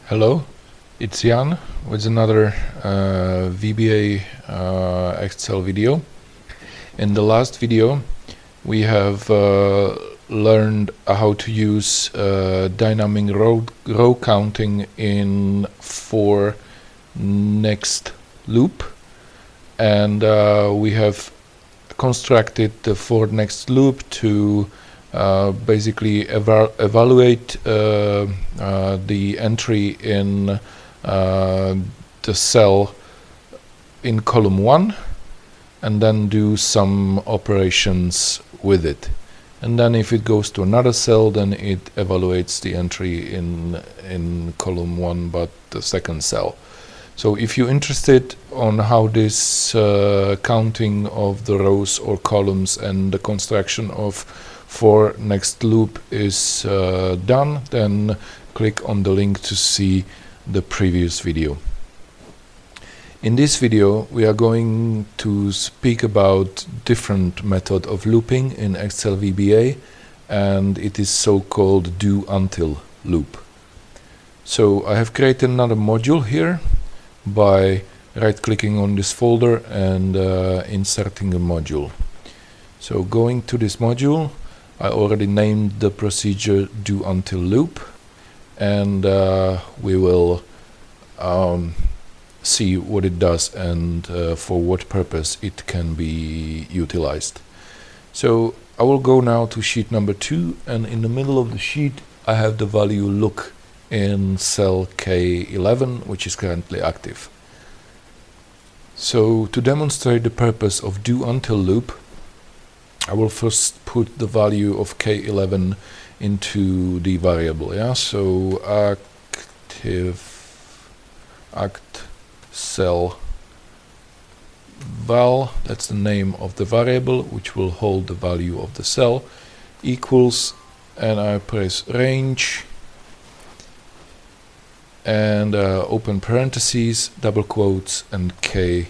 Hello, it's Jan with another VBA Excel video. In the last video we have learned how to use dynamic row counting in for next loop, and we have constructed the for next loop to basically evaluate the entry in the cell in column 1 and then do some operations with it, and then if it goes to another cell, then it evaluates the entry in column 1 but the second cell. So if you're interested on how this counting of the rows or columns and the construction of for next loop is done, then click on the link to see the previous video. In this video we are going to speak about different method of looping in Excel VBA, and it is so-called Do Until Loop. So I have created another module here by right-clicking on this folder and inserting a module. So going to this module, I already named the procedure Do Until Loop, and we will see what it does and for what purpose it can be utilized. So I will go now to sheet number 2, and in the middle of the sheet I have the value look in cell K11, which is currently active. So to demonstrate the purpose of Do Until Loop, I will first put the value of K11 into the variable. So act cell val, that's the name of the variable which will hold the value of the cell, equals, and I press range and open parentheses, double quotes, and K.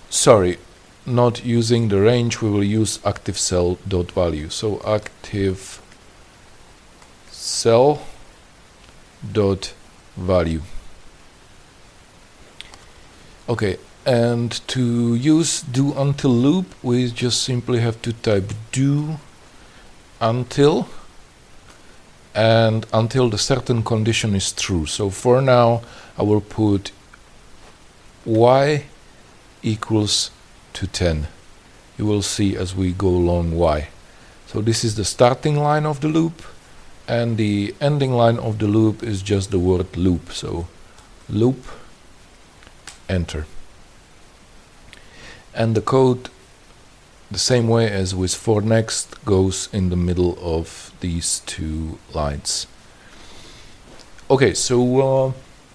Sorry, not using the range, we will use active cell dot value. So active cell dot value. Okay, and to use Do Until Loop, we just simply have to type do until, and until the certain condition is true. So for now I will put y equals to 10. You will see as we go along why. So this is the starting line of the loop, and the ending line of the loop is just the word loop. So loop, enter. And the code, the same way as with for next, goes in the middle of these two lines. Okay, so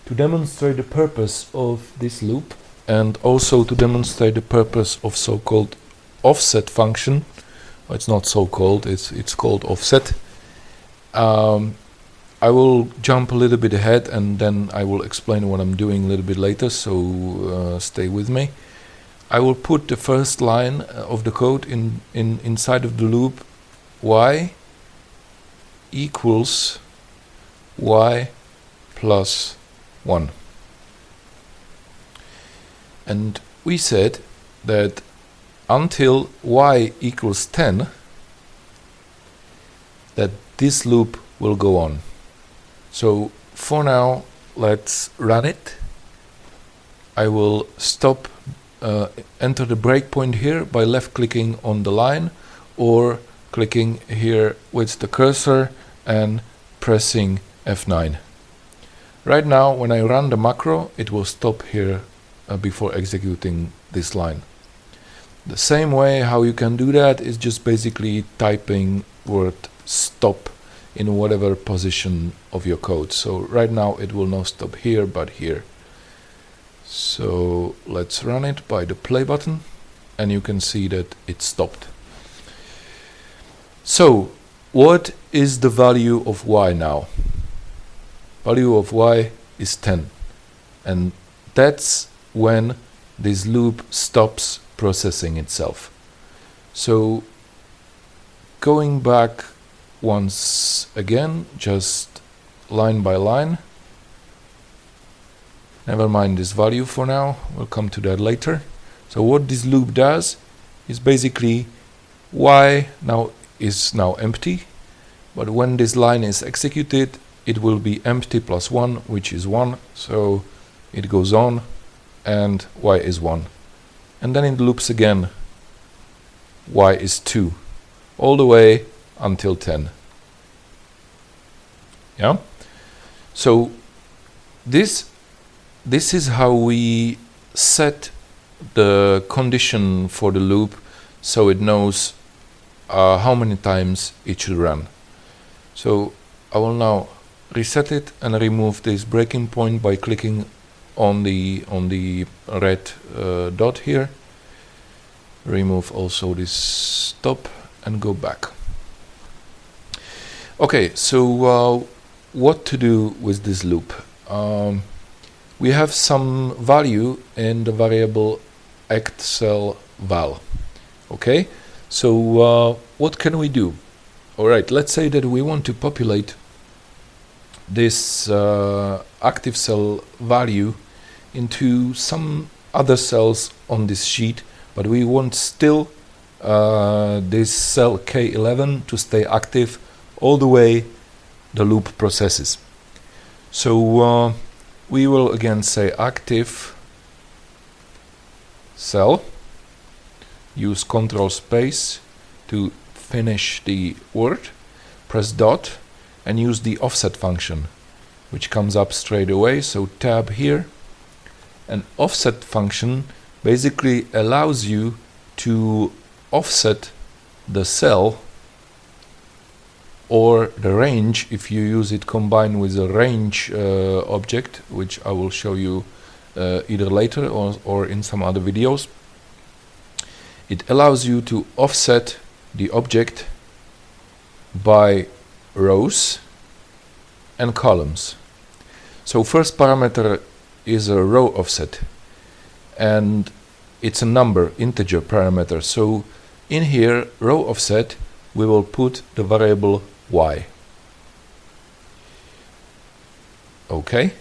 to demonstrate the purpose of this loop, and also to demonstrate the purpose of so-called offset function, well, it's not so-called, it's called offset, I will jump a little bit ahead and then I will explain what I'm doing a little bit later, so stay with me. I will put the first line of the code inside of the loop, y equals y plus 1. And we said that until y equals 10, that this loop will go on. So for now, let's run it. I will stop, enter the breakpoint here by left clicking on the line, or clicking here with the cursor and pressing F9. Right now, when I run the macro, it will stop here before executing this line. The same way how you can do that is just basically typing word stop in whatever position of your code. So right now it will not stop here but here. So let's run it by the play button, and you can see that it stopped. So what is the value of y now? Value of y is 10, and that's when this loop stops processing itself. So going back once again, just line by line. Never mind this value for now, we'll come to that later. So what this loop does is basically y now is now empty, but when this line is executed, it will be empty plus 1, which is 1, so it goes on, and y is 1. And then it loops again, y is 2, all the way until 10. Yeah? So this is how we set the condition for the loop, so it knows how many times it should run. So I will now reset it and remove this breaking point by clicking on the red dot here. Remove also this stop and go back. Okay, so what to do with this loop? We have some value in the variable act_cell val. Okay, so what can we do? Alright, let's say that we want to populate this active cell value into some other cells on this sheet, but we want still this cell K11 to stay active all the way the loop processes. So we will again say active cell, use Control space to finish the word, press dot and use the offset function, which comes up straight away. So tab here, and offset function basically allows you to offset the cell or the range if you use it combined with a range object, which I will show you either later or in some other videos. It allows you to offset the object by rows and columns. So first parameter is a row offset, and it's a number, integer parameter. So in here, row offset, we will put the variable y. Okay,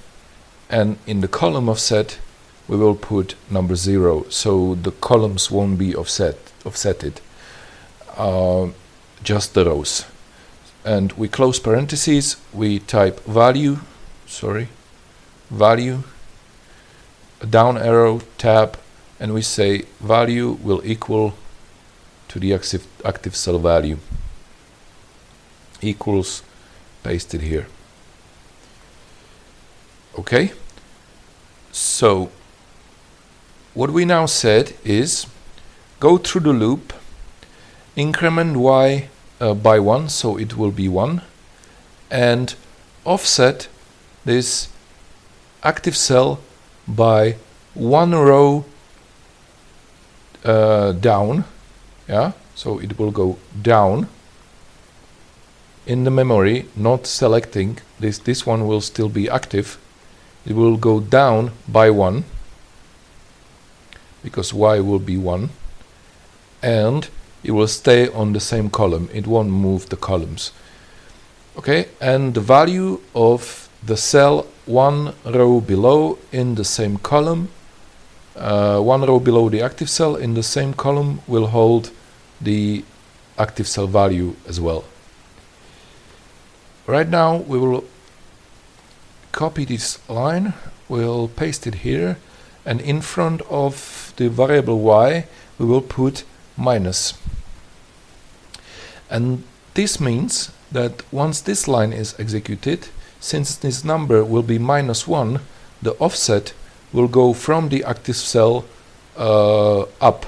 and in the column offset, we will put number 0, so the columns won't be offsetted, just the rows. And we close parentheses, we type value, a down arrow, tab, and we say value will equal to the active cell value, equals, paste it here. Okay, so what we now said is go through the loop, increment y by 1, so it will be 1, and offset this active cell by 1 row down. Yeah, so it will go down in the memory, not selecting this one will still be active. It will go down by 1 because y will be 1, and it will stay on the same column, it won't move the columns. Okay, and the value of the cell 1 row below in the same column, 1 row below the active cell in the same column will hold the active cell value as well. Right now we will copy this line, we'll paste it here, and in front of the variable y we will put minus. And this means that once this line is executed, since this number will be -1, the offset will go from the active cell up,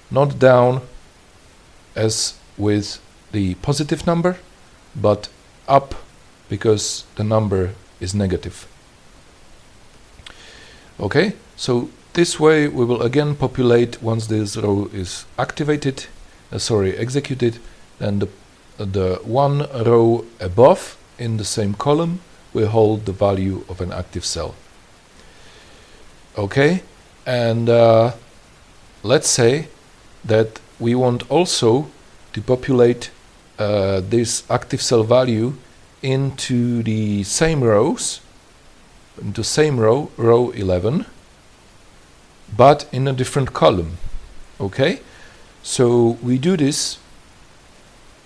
not down as with the positive number, but up because the number is negative. Okay, so this way we will again populate once this row is activated, executed, then the 1 row above in the same column will hold the value of an active cell. Okay, and let's say that we want also to populate this active cell value into the same rows, into same row, row 11, but in a different column. Okay, so we do this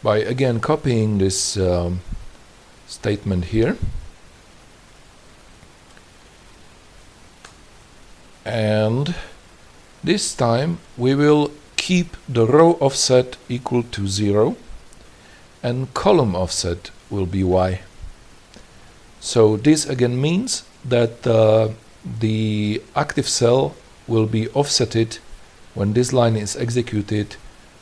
by again copying this statement here, and this time we will keep the row offset equal to 0 and column offset will be y. So this again means that the active cell will be offsetted when this line is executed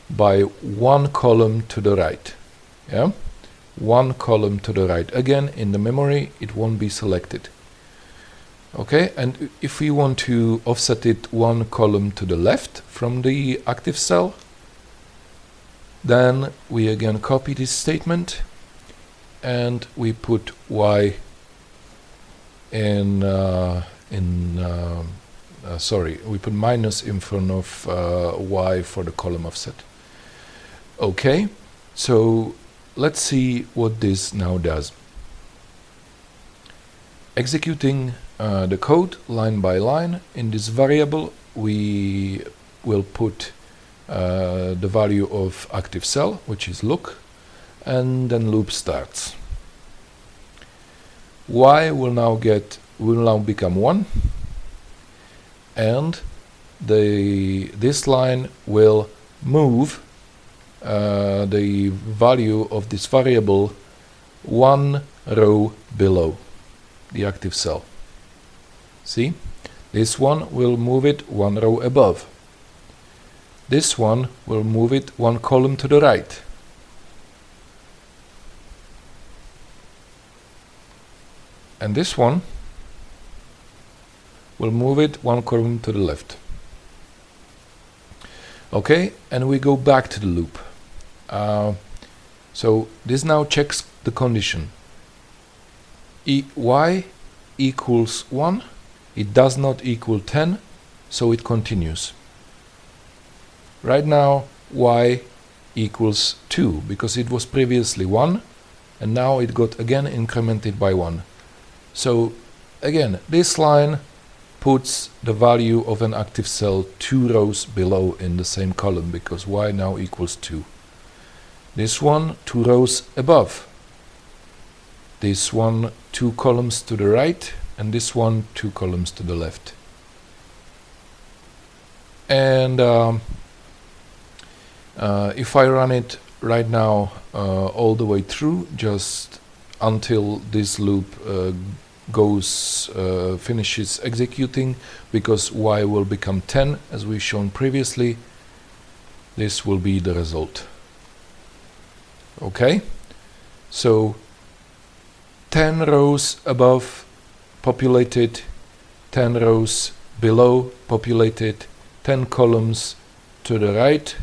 by one column to the right. Yeah, one column to the right. Again, in the memory it won't be selected. Okay, and if we want to offset it one column to the left from the active cell, then we again copy this statement and we put y we put minus in front of y for the column offset. Okay, so let's see what this now does. Executing the code line by line, in this variable we will put the value of active cell, which is look, and then loop starts. Y will now become 1, and this line will move the value of this variable one row below the active cell. See, this one will move it one row above. This one will move it one column to the right. And this one will move it one column to the left. Okay, and we go back to the loop. So this now checks the condition. Y equals 1, it does not equal 10, so it continues. Right now y equals 2, because it was previously 1, and now it got again incremented by 1. So again, this line puts the value of an active cell 2 rows below in the same column, because y now equals 2. This one 2 rows above. This one 2 columns to the right, and this one 2 columns to the left. And if I run it right now all the way through, just until this loop finishes executing, because y will become 10 as we've shown previously, this will be the result. Okay, so 10 rows above populated, 10 rows below populated, 10 columns to the right,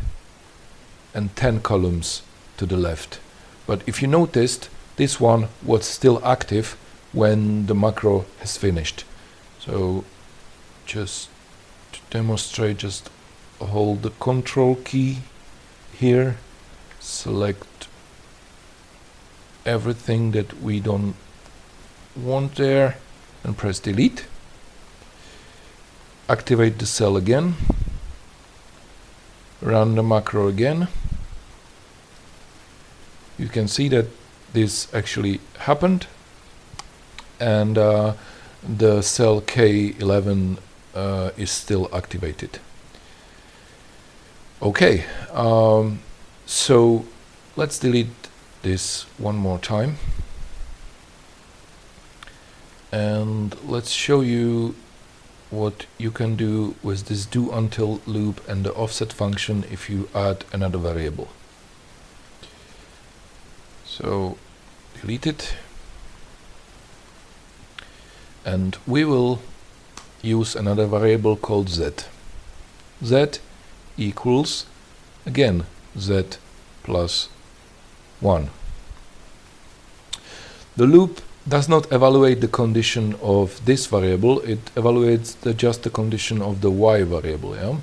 and 10 columns to the left. But if you noticed, this one was still active when the macro has finished. So just to demonstrate, just hold the control key here, select everything that we don't want there, and press delete. Activate the cell again, run the macro again. You can see that this actually happened, and the cell K11 is still activated. Okay, so let's delete this one more time, and let's show you what you can do with this do until loop and the offset function if you add another variable. So delete it, and we will use another variable called z. Z equals again z plus 1. The loop does not evaluate the condition of this variable, it evaluates just the condition of the y variable, yeah?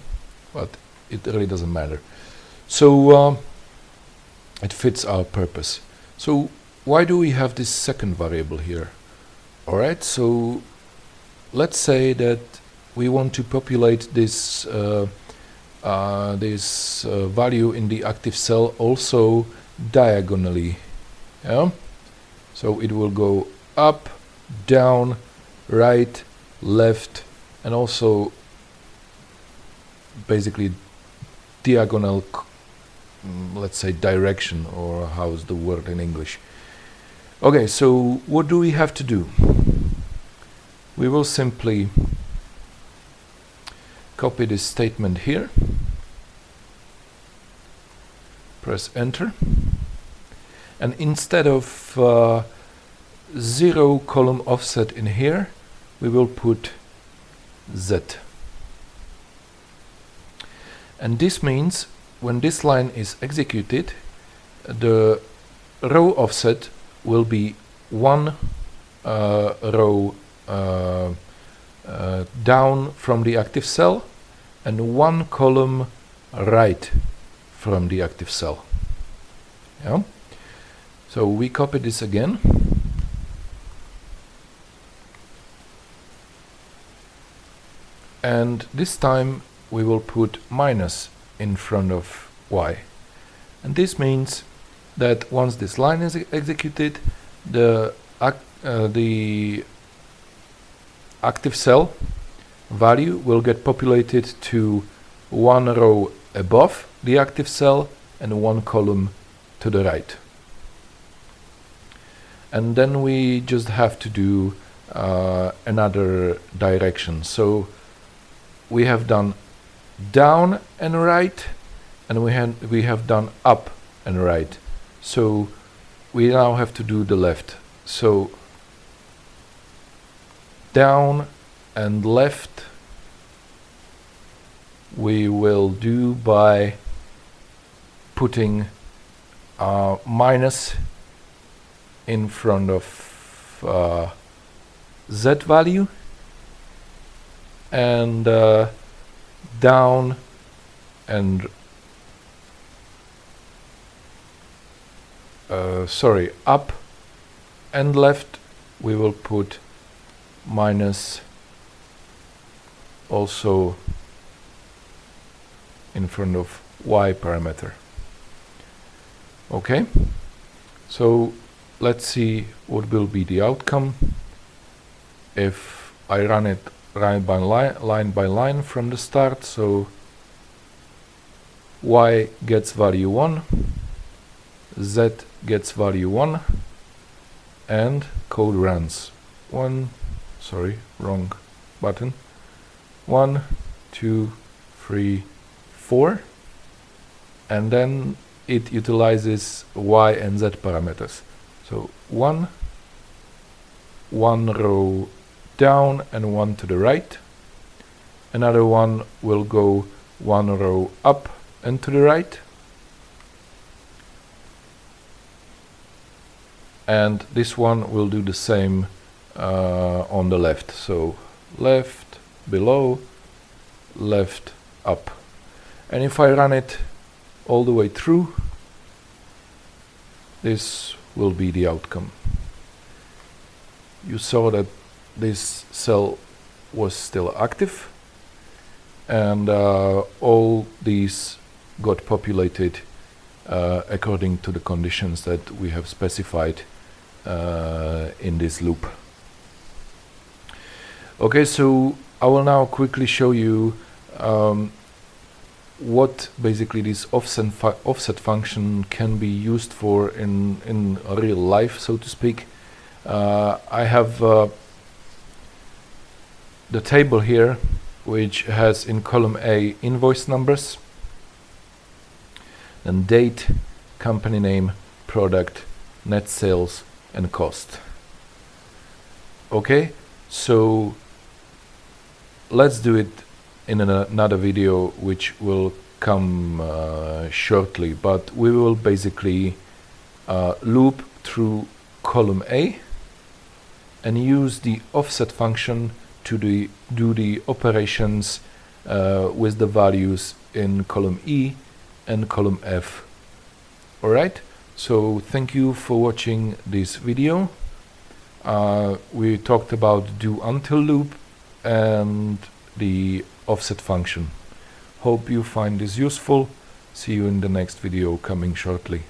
But it really doesn't matter. So it fits our purpose. So why do we have this second variable here? Alright, so let's say that we want to populate this value in the active cell also diagonally. Yeah? So it will go up, down, right, left, and also basically diagonal, let's say direction, or how's the word in English. Okay, so what do we have to do? We will simply copy this statement here, press enter, and instead of 0 column offset in here, we will put Z. And this means when this line is executed, the row offset will be 1 row down from the active cell and 1 column right from the active cell. Yeah. So we copy this again. And this time we will put minus in front of y. And this means that once this line is executed, the active cell value will get populated to 1 row above the active cell and 1 column to the right. And then we just have to do another direction. So we have done down and right, and we have done up and right. So we now have to do the left. So down and left we will do by putting minus in front of Z value, and down and up and left we will put minus also in front of y parameter. Okay, so let's see what will be the outcome if I run it line by line from the start. So y gets value 1, z gets value 1, and code runs. Wrong button. 1, 2, 3, 4, and then it utilizes y and z parameters. So 1 row down and 1 to the right. Another one will go 1 row up and to the right. And this one will do the same on the left. So left, below, left, up. And if I run it all the way through, this will be the outcome. You saw that this cell was still active, and all these got populated according to the conditions that we have specified in this loop. Okay, so I will now quickly show you what basically this offset function can be used for in real life, so to speak. I have the table here, which has in column A invoice numbers, then date, company name, product, net sales, and cost. Okay, so let's do it in another video, which will come shortly, but we will basically loop through column A and use the offset function to do the operations with the values in column E and column F. Alright, So thank you for watching this video. We talked about do until loop and the offset function. Hope you find this useful. See you in the next video coming shortly.